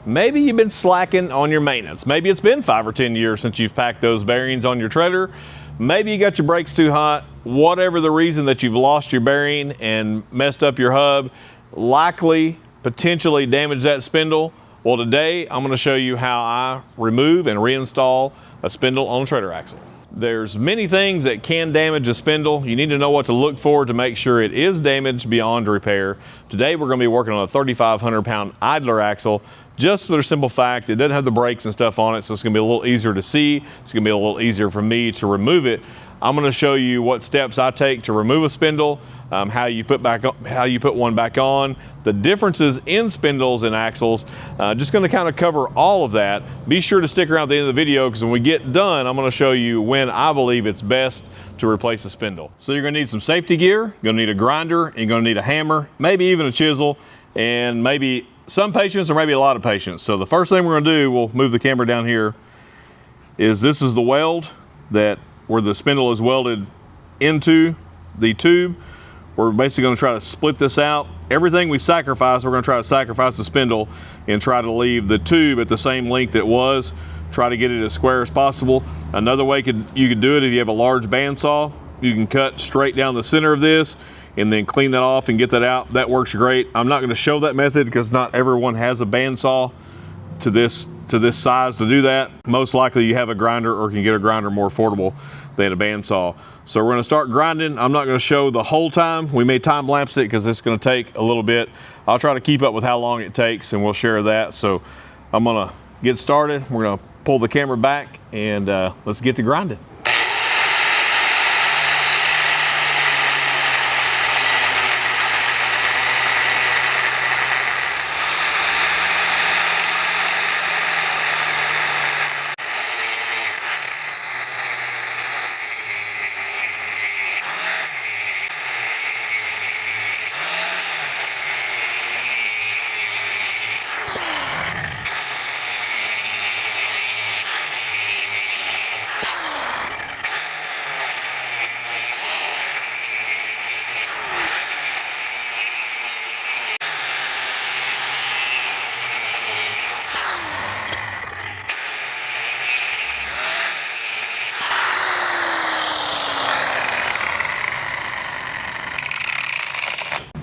maybe you've been slacking on your maintenance. Maybe it's been 5 or 10 years since you've packed those bearings on your trailer. Maybe you got your brakes too hot. Whatever the reason that you've lost your bearing and messed up your hub, likely, potentially damaged that spindle. Well, today I'm gonna show you how I remove and reinstall a spindle on a trailer axle. There's many things that can damage a spindle. You need to know what to look for to make sure it is damaged beyond repair. Today we're gonna be working on a 3,500 pound idler axle, just for the simple fact it doesn't have the brakes and stuff on it, so it's gonna be a little easier to see. It's gonna be a little easier for me to remove it. I'm gonna show you what steps I take to remove a spindle, how you put one back on, the differences in spindles and axles. Just gonna kind of cover all of that. Be sure to stick around at the end of the video, because when we get done, I'm gonna show you when I believe it's best to replace a spindle. So you're gonna need some safety gear, you're gonna need a grinder, and you're gonna need a hammer, maybe even a chisel, and maybe some patience or maybe a lot of patience. So the first thing we're gonna do, we'll move the camera down here, is this is the weld where the spindle is welded into the tube. We're basically gonna try to split this out. Everything we sacrifice, we're gonna try to sacrifice the spindle and try to leave the tube at the same length it was. Try to get it as square as possible. Another way you could do it, if you have a large bandsaw, you can cut straight down the center of this and then clean that off and get that out. That works great. I'm not gonna show that method because not everyone has a bandsaw to this size to do that. Most likely you have a grinder or can get a grinder more affordable than a bandsaw. So we're gonna start grinding. I'm not gonna show the whole time. We may time lapse it because it's gonna take a little bit. I'll try to keep up with how long it takes and we'll share that. So I'm gonna get started. We're gonna pull the camera back and let's get to grinding.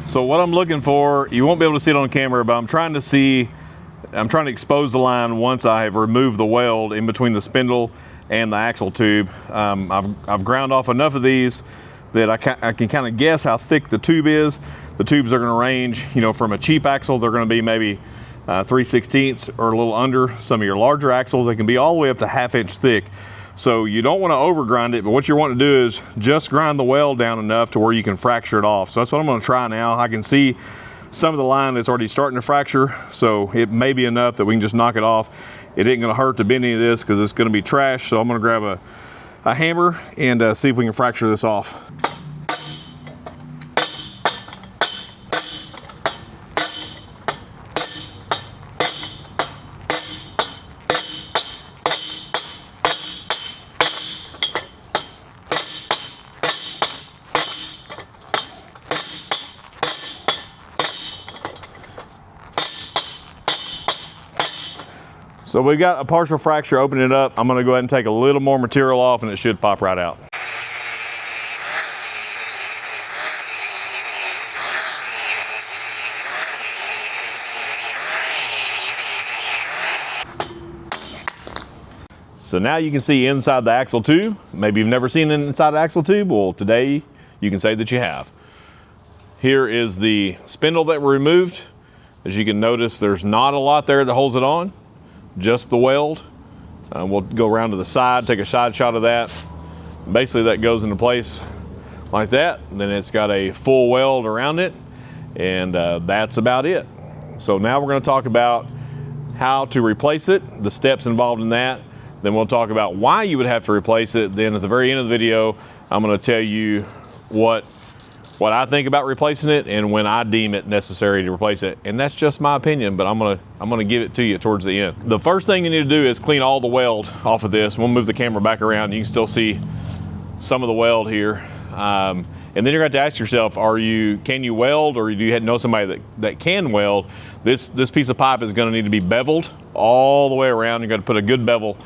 So what I'm looking for, you won't be able to see it on camera, but I'm trying to expose the line once I have removed the weld in between the spindle and the axle tube. I've ground off enough of these that I can kind of guess how thick the tube is. The tubes are gonna range, from a cheap axle, they're gonna be maybe 3/16 or a little under. Some of your larger axles, they can be all the way up to 1/2 inch thick. So you don't want to over grind it, but what you want to do is just grind the weld down enough to where you can fracture it off. So that's what I'm going to try now. I can see some of the line that's already starting to fracture, so it may be enough that we can just knock it off. It ain't going to hurt to bend any of this because it's going to be trash. So I'm going to grab a hammer and see if we can fracture this off. So we've got a partial fracture. Open it up. I'm gonna go ahead and take a little more material off and it should pop right out. So now you can see inside the axle tube. Maybe you've never seen it inside the axle tube. Well, today you can say that you have. Here is the spindle that we removed. As you can notice, there's not a lot there that holds it on. Just the weld. We'll go around to the side, take a side shot of that. Basically that goes into place like that. Then it's got a full weld around it, and that's about it. So now we're going to talk about how to replace it, the steps involved in that. Then we'll talk about why you would have to replace it. Then at the very end of the video, I'm going to tell you what I think about replacing it and when I deem it necessary to replace it. And that's just my opinion, but I'm gonna give it to you towards the end. The first thing you need to do is clean all the weld off of this. We'll move the camera back around. You can still see some of the weld here. And then you're going to have to ask yourself, can you weld, or do you know somebody that can weld? This piece of pipe is going to need to be beveled all the way around. You're going to put a good bevel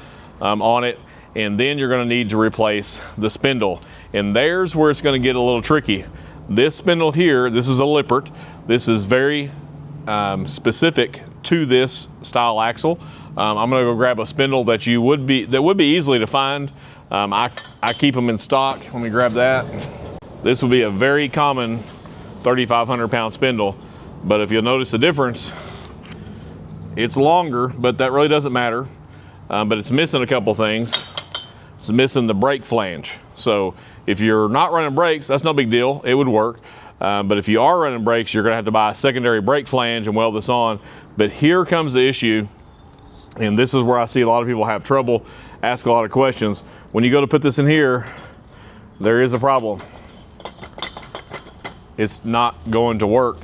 on it, and then you're going to need to replace the spindle. And there's where it's going to get a little tricky. This spindle here, this is a Lippert. This is very specific to this style axle. I'm going to go grab a spindle that would be easily to find. I keep them in stock. Let me grab that. This would be a very common 3,500 pound spindle, but if you'll notice the difference, it's longer, but that really doesn't matter. But it's missing a couple things. It's missing the brake flange. So if you're not running brakes, that's no big deal. It would work. But if you are running brakes, you're going to have to buy a secondary brake flange and weld this on. But here comes the issue, and this is where I see a lot of people have trouble, ask a lot of questions. When you go to put this in here, there is a problem. It's not going to work.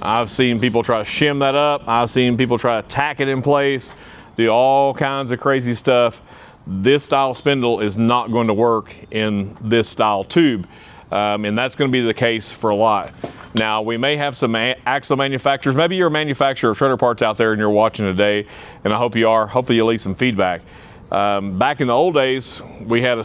I've seen people try to shim that up. I've seen people try to tack it in place, do all kinds of crazy stuff. This style spindle is not going to work in this style tube. And that's going to be the case for a lot. Now, we may have some axle manufacturers. Maybe you're a manufacturer of trailer parts out there and you're watching today, and I hope you are. Hopefully you'll leave some feedback. Back in the old days, we had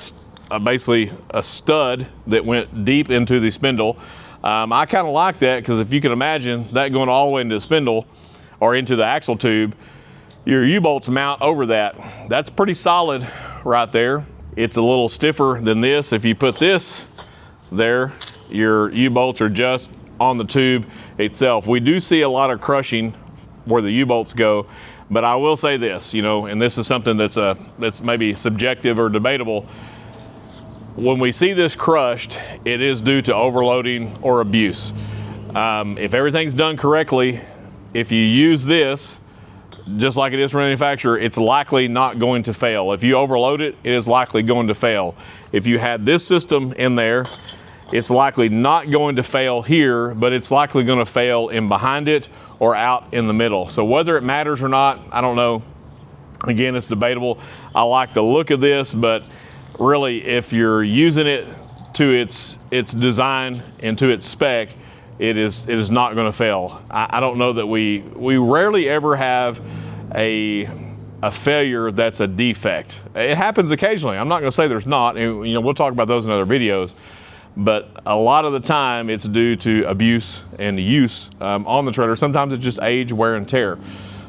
basically a stud that went deep into the spindle. I kind of like that, because if you can imagine that going all the way into the spindle or into the axle tube, your U-bolts mount over that. That's pretty solid right there. It's a little stiffer than this. If you put this there, your U-bolts are just on the tube itself. We do see a lot of crushing where the U-bolts go, but I will say this, and this is something that's maybe subjective or debatable. When we see this crushed, it is due to overloading or abuse. If everything's done correctly, if you use this, just like it is for manufacturer, it's likely not going to fail. If you overload it, it is likely going to fail. If you had this system in there, it's likely not going to fail here, but it's likely going to fail in behind it or out in the middle. So whether it matters or not, I don't know. Again, it's debatable. I like the look of this, but really, if you're using it to its design and to its spec, it is not going to fail. I don't know that we rarely ever have a failure that's a defect. It happens occasionally. I'm not going to say there's not. And, we'll talk about those in other videos. But a lot of the time, it's due to abuse and use on the trailer. Sometimes it's just age, wear, and tear.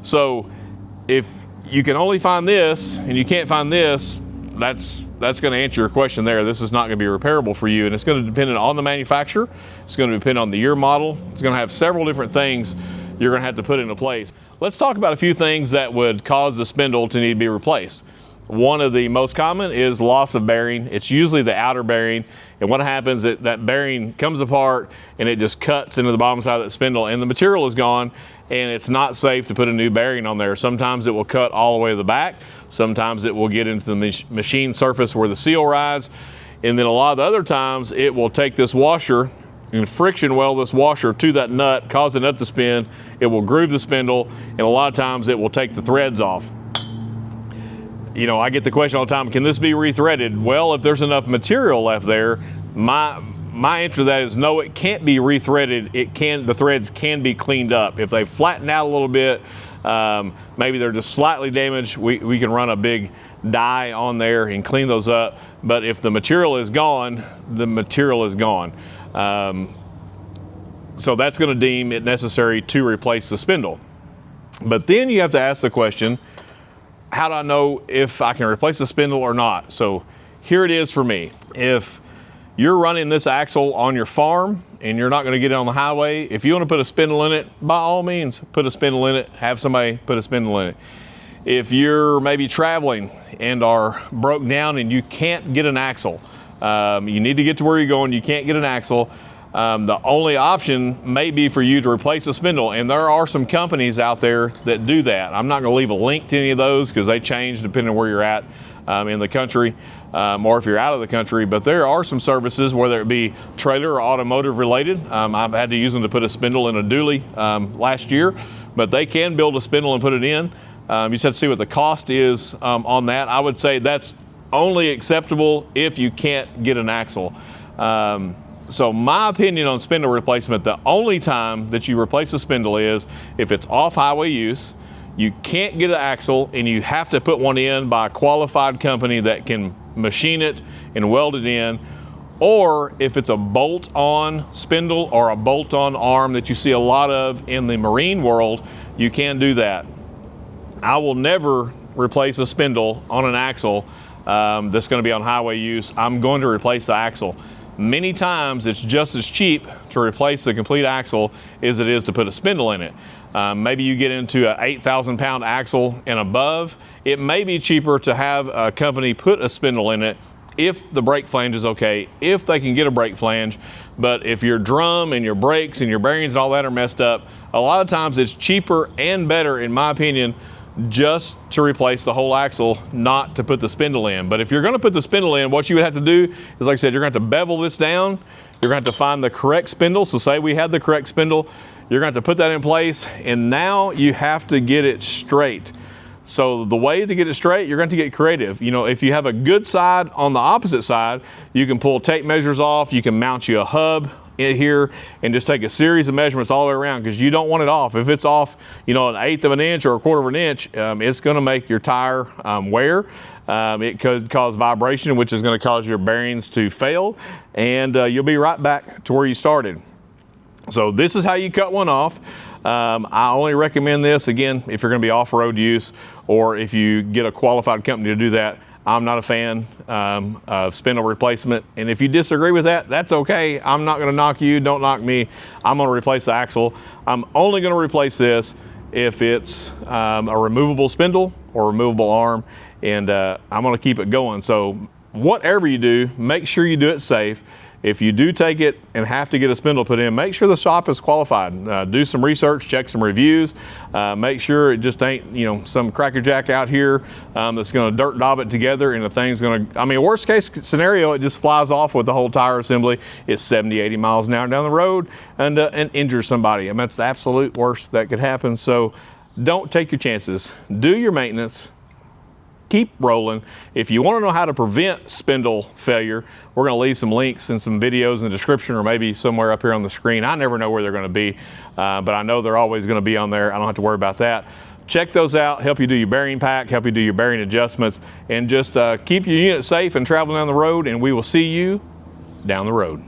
So if you can only find this and you can't find this, that's going to answer your question there. This is not going to be repairable for you, and it's going to depend on the manufacturer. It's going to depend on the year model. It's going to have several different things you're going to have to put into place. Let's talk about a few things that would cause the spindle to need to be replaced. One of the most common is loss of bearing. It's usually the outer bearing, and what happens is that bearing comes apart and it just cuts into the bottom side of that spindle, and the material is gone, and it's not safe to put a new bearing on there. Sometimes it will cut all the way to the back. Sometimes it will get into the machine surface where the seal rides, and then a lot of the other times it will take this washer and friction weld this washer to that nut, cause the nut to spin. It will groove the spindle, and a lot of times it will take the threads off. I get the question all the time, can this be rethreaded? Well, if there's enough material left there, my answer to that is no, it can't be rethreaded. The threads can be cleaned up. If they flatten out a little bit, maybe they're just slightly damaged, we can run a big die on there and clean those up. But if the material is gone, the material is gone. So that's going to deem it necessary to replace the spindle. But then you have to ask the question, how do I know if I can replace the spindle or not? So here it is for me. If you're running this axle on your farm and you're not going to get it on the highway, if you want to put a spindle in it, by all means, put a spindle in it, have somebody put a spindle in it. If you're maybe traveling and are broke down and you can't get an axle, you need to get to where you're going, you can't get an axle, the only option may be for you to replace the spindle, and there are some companies out there that do that. I'm not going to leave a link to any of those because they change depending on where you're at in the country, or if you're out of the country, but there are some services, whether it be trailer or automotive related. I've had to use them to put a spindle in a dually last year, but they can build a spindle and put it in. You just have to see what the cost is on that. I would say that's only acceptable if you can't get an axle. So my opinion on spindle replacement, the only time that you replace a spindle is if it's off highway use, you can't get an axle, and you have to put one in by a qualified company that can machine it and weld it in, or if it's a bolt-on spindle or a bolt-on arm that you see a lot of in the marine world, you can do that. I will never replace a spindle on an axle that's going to be on highway use. I'm going to replace the axle. Many times it's just as cheap to replace the complete axle as it is to put a spindle in it. Maybe you get into an 8,000 pound axle and above, it may be cheaper to have a company put a spindle in it if the brake flange is okay, if they can get a brake flange. But if your drum and your brakes and your bearings and all that are messed up, a lot of times it's cheaper and better, in my opinion, just to replace the whole axle, not to put the spindle in. But if you're going to put the spindle in, what you would have to do is, like I said, you're going to have to bevel this down. You're going to have to find the correct spindle. So say we had the correct spindle, you're going to have to put that in place, and now you have to get it straight. So the way to get it straight, you're going to get creative. You know, if you have a good side on the opposite side, you can pull tape measures off, you can mount you a hub in here and just take a series of measurements all the way around, because you don't want it off. If it's off, you know, 1/8 of an inch or 1/4 of an inch, it's going to make your tire wear. It could cause vibration, which is going to cause your bearings to fail, and you'll be right back to where you started. So this is how you cut one off. I only recommend this, again, if you're going to be off-road use, or if you get a qualified company to do that. I'm not a fan of spindle replacement, and if you disagree with that, that's okay. I'm not going to knock you, don't knock me. I'm going to replace the axle. I'm only going to replace this if it's a removable spindle or removable arm, and I'm going to keep it going. So whatever you do, make sure you do it safe. If you do take it and have to get a spindle put in, make sure the shop is qualified. Do some research, check some reviews, make sure it just ain't, you know, some crackerjack out here that's going to dirt daub it together, and the thing's going to, I mean, worst case scenario, it just flies off with the whole tire assembly. It's 70, 80 miles an hour down the road and injures somebody. I mean, that's the absolute worst that could happen. So don't take your chances. Do your maintenance. Keep rolling. If you want to know how to prevent spindle failure, we're going to leave some links and some videos in the description, or maybe somewhere up here on the screen. I never know where they're going to be, but I know they're always going to be on there. I don't have to worry about that. Check those out, help you do your bearing pack, help you do your bearing adjustments, and just keep your unit safe and traveling down the road, and we will see you down the road.